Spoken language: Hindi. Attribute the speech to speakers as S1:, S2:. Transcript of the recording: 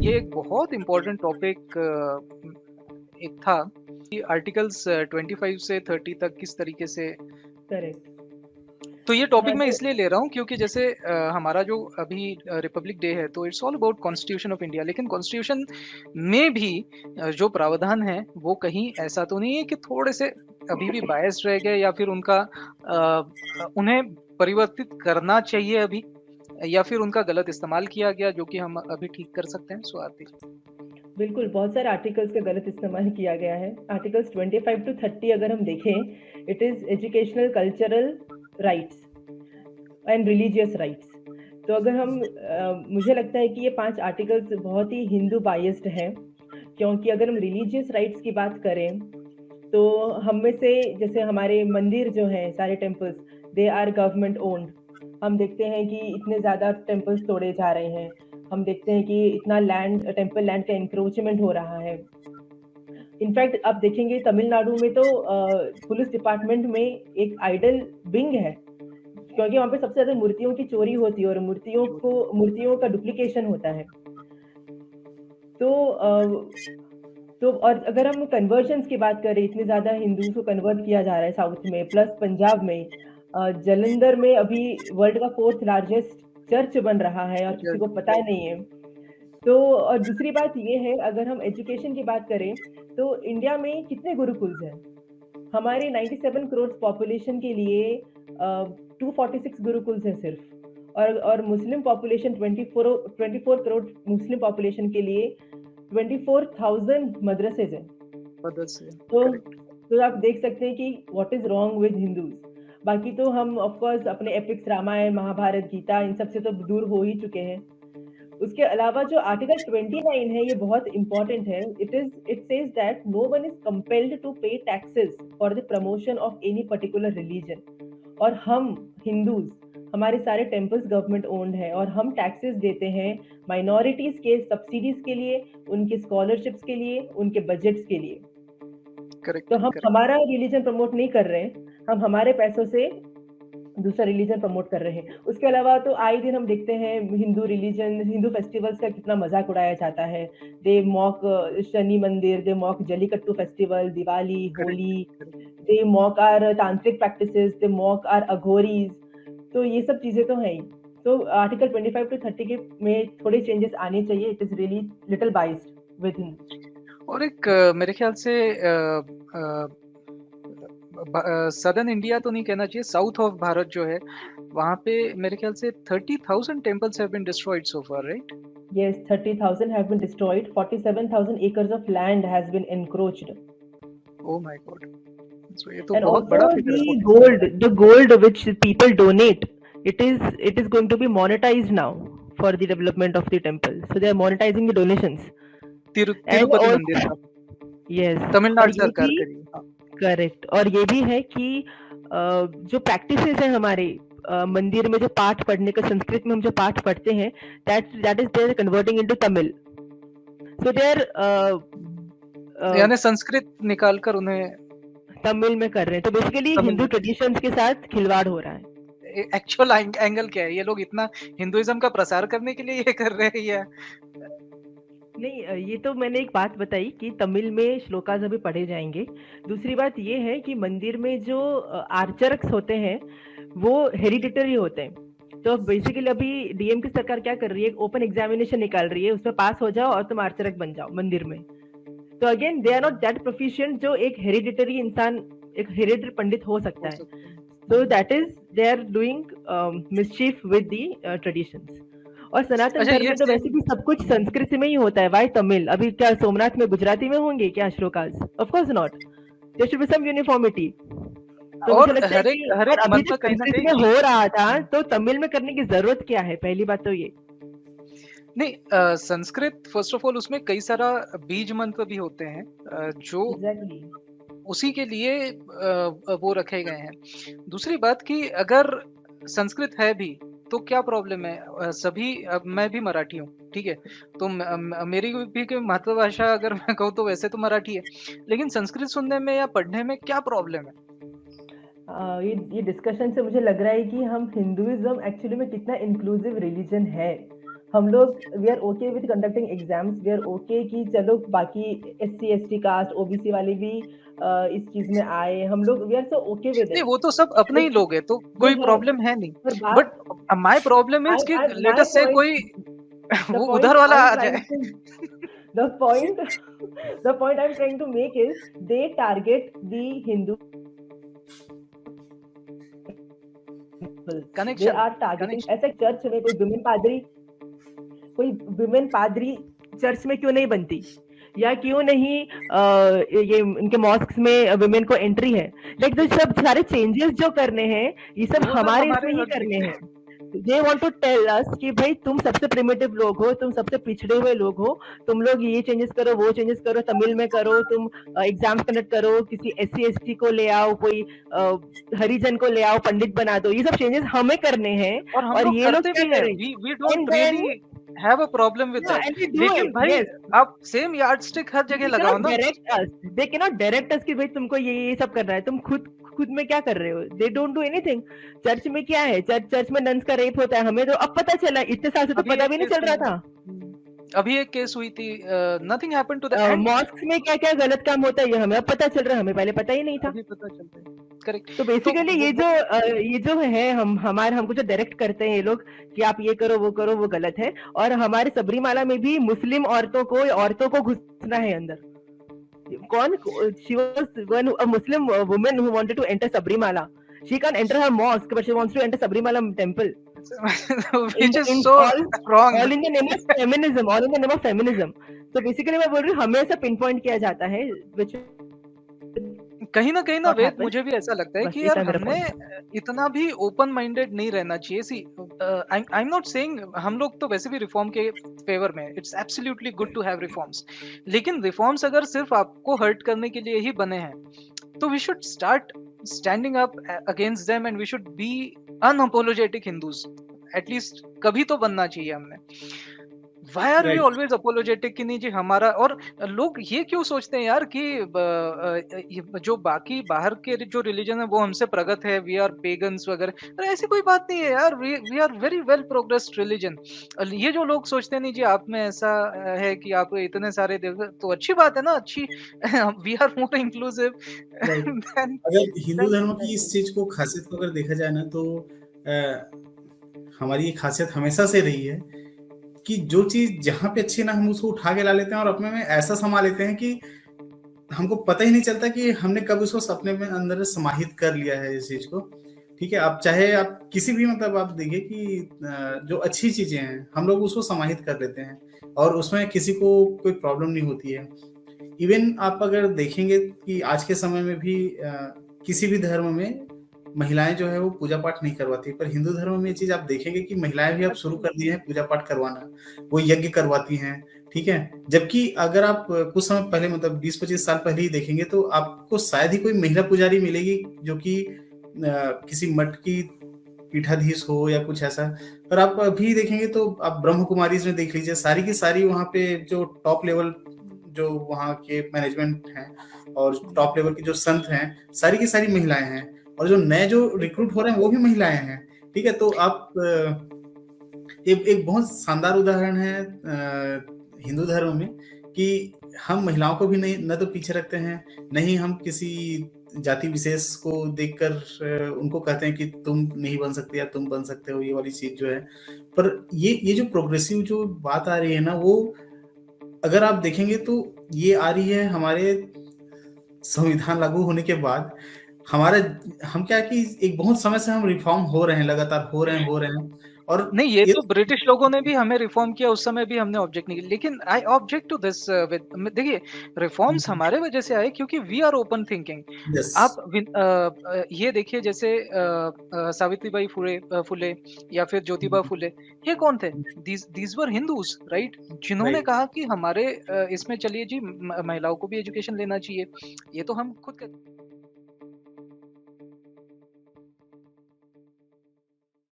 S1: ये एक बहुत इम्पोर्टेंट टॉपिक एक था कि आर्टिकल्स 25 से 30 तक किस तरीके से।
S2: करेक्ट।
S1: तो ये टॉपिक
S2: हाँ,
S1: मैं
S2: तो
S1: इसलिए ले रहा हूँ क्योंकि जैसे हमारा जो अभी रिपब्लिक डे है तो it's all about constitution of India, लेकिन कॉन्स्टिट्यूशन में भी जो प्रावधान है वो कहीं ऐसा तो नहीं है कि थोड़े से अभी भी बायस्ड रह गए या फिर उनका उन्हें परिवर्तित करना चाहिए अभी, या फिर उनका गलत इस्तेमाल किया गया जो कि हम अभी ठीक कर सकते हैं। सो आरती।
S2: बिल्कुल, बहुत सारे आर्टिकल्स का गलत इस्तेमाल किया गया है। आर्टिकल्स 25 टू 30 अगर हम देखें, it is educational, cultural rights and religious rights. तो अगर हम मुझे लगता है कि ये 5 आर्टिकल्स बहुत ही हिंदू बायस्ड हैं, क्योंकि अगर हम रिलीजियस राइट्स की बात करें, तो हम में से जैसे हमारे मंदिर जो हैं, सारे temples, they are government owned. हम देखते हैं कि इतने ज़्यादा टेम्पल्स तोड़े जा रहे हैं। हम देखते हैं कि इतना लैंड, टेम्पल लैंड का इंक्रोचमेंट हो रहा है। इनफैक्ट आप देखेंगे तमिलनाडु में तो पुलिस डिपार्टमेंट में एक आइडल विंग है, क्योंकि वहाँ पे सबसे ज़्यादा मूर्तियों की चोरी होती है और मूर्तियों का डुप्लीकेशन होता है। तो और अगर हम कन्वर्जन्स की बात करें, इतने ज़्यादा हिंदूज को कन्वर्ट किया जा रहा है साउथ में, प्लस पंजाब में, जलंधर में अभी वर्ल्ड का 4th लार्जेस्ट चर्च बन रहा है और किसी को पता ही नहीं है। तो और दूसरी बात ये है, अगर हम एजुकेशन की बात करें, तो इंडिया में कितने गुरुकुल्स हैं? हमारे 97 करोड़ पॉपुलेशन के लिए 246 गुरुकुल्स हैं सिर्फ, और Muslim population 24 crore Muslim population के लिए 24,000 मदरसेज हैं। तो
S1: करेक्ट।
S2: तो आप देख सकते हैं कि what is wrong with Hindus. बाकी तो हम ऑफ कोर्स अपने एपिक्स, रामायण, महाभारत, गीता, इन सब से तो दूर हो ही चुके हैं। उसके अलावा जो आर्टिकल 29 है, ये बहुत इंपॉर्टेंट है। It says that no one is compelled to pay taxes for the promotion of any particular religion. और हम हिंदूज, हमारे सारे टेम्पल्स गवर्नमेंट ओन्ड है और हम टैक्सेस देते हैं माइनॉरिटीज के सब्सिडीज के लिए, उनके स्कॉलरशिप्स के लिए, उनके बजट्स के लिए।
S1: करेक्ट।
S2: तो हम
S1: करेक्ट।
S2: हमारा रिलीजन प्रमोट नहीं कर रहे हैं, हम हमारे पैसों से दूसरा रिलीजन प्रमोट कर रहे हैं। उसके अलावा तो आए दिन हम देखते हैं हिंदू फेस्टिवल्स का कितना मजाक उड़ाया जाता है। दे मॉक शनि मंदिर, they mock Jallikattu festival, Diwali, Holi,
S1: correct.
S2: They mock our tantric practices, they mock our Aghoris. तो ये सब चीजें तो हैं ही। तो आर्टिकल 25 टू 30 के में थोड़े चेंजेस आने चाहिए। It is really little biased with Hindu.
S1: और एक मेरे ख्याल से सदर्न इंडिया तो नहीं कहना चाहिए, साउथ ऑफ भारत जो है वहाँ पे मेरे ख्याल से 30,000 temples have been destroyed so far, right?
S2: Yes, 30,000 have been destroyed. 47,000 acres of land has been encroached.
S1: Oh my God. So ये तो
S2: And
S1: बहुत
S2: also
S1: बड़ा फिगर है,
S2: the gold which people donate, it is going to be monetized now for the development of the temple. So they are monetizing the donations. And
S1: Tirupati मंदिर
S2: also
S1: का
S2: yes, और
S1: तमिलनाडु
S2: ये
S1: सरकार
S2: भी
S1: के लिए, हाँ।
S2: करेक्ट, और ये भी है कि जो प्रैक्टिसेस है हमारे मंदिर में, जो पाठ पढ़ने का, संस्कृत में हम जो पाठ पढ़ते हैं, that is their converting into Tamil. So they are
S1: यानी संस्कृत निकालकर उन्हें
S2: तमिल में कर रहे हैं। तो बेसिकली
S1: तमिल
S2: हिंदू
S1: में कर।
S2: ट्रेडिशंस के साथ खिलवाड़ हो रहा है।
S1: एक्चुअल एंगल क्या है, ये लोग इतना हिंदुइज्म का प्रसार करने के लिए ये कर रहे हैं या?
S2: नहीं, ये तो मैंने एक बात बताई कि तमिल में श्लोकास अभी पढ़े जाएंगे। दूसरी बात ये है कि मंदिर में जो आर्चरक्स होते हैं वो हेरिडिटरी होते हैं। तो बेसिकली अभी डीएम की सरकार क्या कर रही है, ओपन एग्जामिनेशन निकाल रही है, उसमें पास हो जाओ और तुम आर्चरक बन जाओ मंदिर में। तो again they are not that proficient जो एक हेरिडिटरी इंसान, एक हेरिडिटरी पंडित हो सकता
S1: हो
S2: है।
S1: सकता है।
S2: So that is they are doing mischief with the traditions. और सनातन
S1: अच्छा,
S2: धर्म
S1: ये
S2: में तो वैसे
S1: सेम
S2: भी सब कुछ संस्कृत में ही होता है। वाई तमिल? अभी क्या सोमनाथ में गुजराती में होंगे क्या श्लोकास? Of course not. There should be some uniformity. तो मुझे
S1: और
S2: लगता है कि
S1: हर
S2: और
S1: एक
S2: अभी
S1: मत
S2: तक
S1: कहीं ना
S2: संस्कृत
S1: कहीं
S2: में हो रहा था, तो तमिल में करने की जरूरत क्या है? पहली बात तो ये।
S1: नहीं, संस्कृत फर्स्ट ऑफ ऑल उसमें कई सारा बीज मंत्र भी होते हैं जो
S2: एग्जैक्टली।
S1: उसी के लिए वो रखे गए हैं। दूसरी बात कि अगर संस्कृत है भी तो क्या प्रॉब्लम है? सभी मैं भी मराठी हूँ, ठीक है? तो मेरी भी की मातृभाषा अगर मैं कहूँ तो वैसे तो मराठी है, लेकिन संस्कृत सुनने में या पढ़ने में क्या प्रॉब्लम है?
S2: ये डिस्कशन से मुझे लग रहा है कि हम हिंदुइज्म एक्चुअली में कितना इंक्लूसिव रिलीजन है। हम लोग we are okay with conducting exams, we are okay कि चलो बाकी SC ST कास्ट OBC वाले भी इस चीज में आए, हम लोग we are so okay with
S1: नहीं
S2: इट।
S1: वो तो सब अपने ही लोग हैं, तो
S2: वो
S1: कोई
S2: है,
S1: प्रॉब्लम है नहीं।
S2: पर
S1: बट
S2: बात
S1: माय प्रॉब्लम इज कि
S2: आई
S1: लेट
S2: माय
S1: अस से
S2: पॉइंट,
S1: कोई
S2: द
S1: वो उधर
S2: पॉइंट
S1: वाला
S2: आई एम
S1: आ
S2: ट्राइंग
S1: जाए।
S2: To the point the point I am trying to make is they target the Hindu, they
S1: connection
S2: are targeting.
S1: Connection
S2: ऐसे चर्च में कोई विमेन पादरी चर्च में क्यों नहीं बनती, या क्यों नहीं ये इनके मॉस्क में विमेन को एंट्री है? लाइक जो सब सारे चेंजेस जो करने हैं, ये सब
S1: वो सब
S2: हमारे
S1: हमारे
S2: इसमें ही
S1: हट
S2: करने
S1: दिखते
S2: हैं।
S1: हैं।
S2: They want to tell us कि भाई तुम सबसे प्रिमिटिव लोग हो, तुम सबसे पिछड़े हुए लोग हो, तुम लोग ये चेंजेस करो, वो चेंजेस करो, तमिल में करो, तुम एग्जाम्स कंडक्ट करो, किसी SC ST को ले आओ, कोई हरिजन को ले आओ, पंडित बना दो, ये सब चेंजेस हमें करने हैं।
S1: और हम
S2: और
S1: लोग
S2: ये लोग
S1: करते
S2: क्या
S1: भी हैं,
S2: करें?
S1: We
S2: and
S1: don't
S2: then
S1: really have a problem with that.
S2: And we do
S1: लेकिन
S2: इट,
S1: भाई
S2: यस।
S1: आप सेम यार्डस्टिक हर जगह
S2: दे कैन
S1: लगाओ
S2: नॉट
S1: ना।
S2: Direct us, they can not direct us कि भाई तुमको ये सब करना है, तुम खुद खुद में क्या कर रहे हो? They don't do anything. Church में क्या है, चर्च में नन्स का रेप होता है, हमें तो अब पता चला, इतने साल से तो
S1: अभी
S2: पता
S1: एक
S2: भी नहीं
S1: केस
S2: चल
S1: हुई
S2: रहा
S1: है।
S2: था।
S1: अभी एक केस हुई थी, nothing happened to the end.
S2: Mosque में क्या क्या गलत काम होता है, ये हमें अब पता चल रहा है, हमें पहले पता ही नहीं था।
S1: अभी पता चलता है, करेक्ट।
S2: तो
S1: तो
S2: बेसिकली ये जो है, हमको जो डायरेक्ट करते हैं ये लोग कि आप ये करो वो करो, वो गलत है। और हमारे सबरीमाला में भी मुस्लिम औरतों को घुसना है अंदर। कौन? She was one a Muslim woman who wanted to enter Sabrimala. She can't enter her mosque, but she wants to enter Sabrimala temple.
S1: Which is so wrong.
S2: All in the name of feminism. All in the name of feminism. So basically मैं बोल रही हूँ, हमें ऐसा पिन पॉइंट किया जाता है, which
S1: कहीं ना
S2: not
S1: वेद,
S2: happen.
S1: मुझे भी ऐसा लगता है
S2: बस
S1: कि यार
S2: इतना मेरा
S1: हमने
S2: पॉइंट।
S1: इतना भी ओपन माइंडेड नहीं रहना चाहिए। See I am not saying, हम लोग तो वैसे भी रिफॉर्म के फेवर में, it's absolutely good to have reforms. लेकिन रिफॉर्म्स अगर सिर्फ आपको हर्ट करने के लिए ही बने हैं, तो we should start standing up against them and we should be unapologetic Hindus. At least कभी तो बनना चाहिए हमने। Why are we
S3: right.
S1: Always apologetic कि नहीं जी हमारा। और लोग ये क्यों सोचते हैं यार कि ये जो बाकी बाहर के जो रिलीजन है वो हमसे प्रगत है, वी आर पेगन्स वगैरह। अरे ऐसी कोई बात नहीं है यार, we are very well progressed religion. ये जो लोग सोचते हैं नहीं जी आप में ऐसा है कि आप इतने सारे देवता, तो अच्छी बात है ना, अच्छी। We are more inclusive
S3: right.
S1: Then
S3: अगर हिंदू धर्म की इस
S1: देन
S3: चीज को, खासियत को अगर देखा जाए ना, तो हमारी ये खासियत हमेशा से रही है कि जो चीज जहाँ पे अच्छी ना, हम उसको उठा के ला लेते हैं और अपने में ऐसा समा लेते हैं कि हमको पता ही नहीं चलता कि हमने कब उसको अपने में अंदर समाहित कर लिया है इस चीज को। ठीक है, आप चाहे आप किसी भी, मतलब आप देखिए कि जो अच्छी चीजें हैं हम लोग उसको समाहित कर लेते हैं और उसमें किसी को कोई प्रॉब्लम नहीं होती है। इवन आप अगर देखेंगे कि आज के समय में भी किसी भी धर्म में महिलाएं जो है वो पूजा पाठ नहीं करवाती, पर हिंदू धर्म में ये चीज आप देखेंगे कि महिलाएं भी अब शुरू कर दी हैं पूजा पाठ करवाना, वो यज्ञ करवाती हैं। ठीक है, जबकि अगर आप कुछ समय पहले, मतलब 20-25 साल पहले ही देखेंगे तो आपको शायद ही कोई महिला पुजारी मिलेगी जो कि किसी मठ की पीठाधीश हो या कुछ ऐसा। पर आप अभी देखेंगे तो आप ब्रह्म कुमारीज में देख लीजिए, सारी की सारी वहाँ पे जो टॉप लेवल, जो वहाँ के मैनेजमेंट हैं और टॉप लेवल के जो संत हैं, सारी की सारी महिलाएं हैं। और जो नए जो रिक्रूट हो रहे हैं वो भी महिलाएं हैं। ठीक है, तो आप एक बहुत शानदार उदाहरण है हिंदू धर्म में कि हम महिलाओं को भी नहीं न तो पीछे रखते हैं, नहीं हम किसी जाति विशेष को देखकर उनको कहते हैं कि तुम नहीं बन सकते या तुम बन सकते हो, ये वाली चीज जो है। पर ये जो प्रोग्रेसिव जो बात आ रही है ना, वो अगर आप देखेंगे तो ये आ रही है हमारे संविधान लागू होने के बाद। हमारा, हम क्या कि एक बहुत समय से हम रिफॉर्म हो रहे हैं, लगातार हो रहे हैं और
S1: नहीं, ये
S3: ये
S1: तो ब्रिटिश लोगों ने भी हमें रिफॉर्म किया, उस समय भी हमने ऑब्जेक्ट नहीं किया। लेकिन आई ऑब्जेक्ट टू दिस देखिए, रिफॉर्म्स हमारे वजह से आए क्योंकि we are open thinking.
S3: Yes,
S1: आप ये देखिए जैसे सावित्रीबाई फुले या फिर ज्योतिबा फुले, ये कौन थे? These were Hindus, right? जिन्होंने
S3: राइट।
S1: कहा कि हमारे इसमें चलिए जी महिलाओं को भी एजुकेशन लेना चाहिए। ये तो हम खुद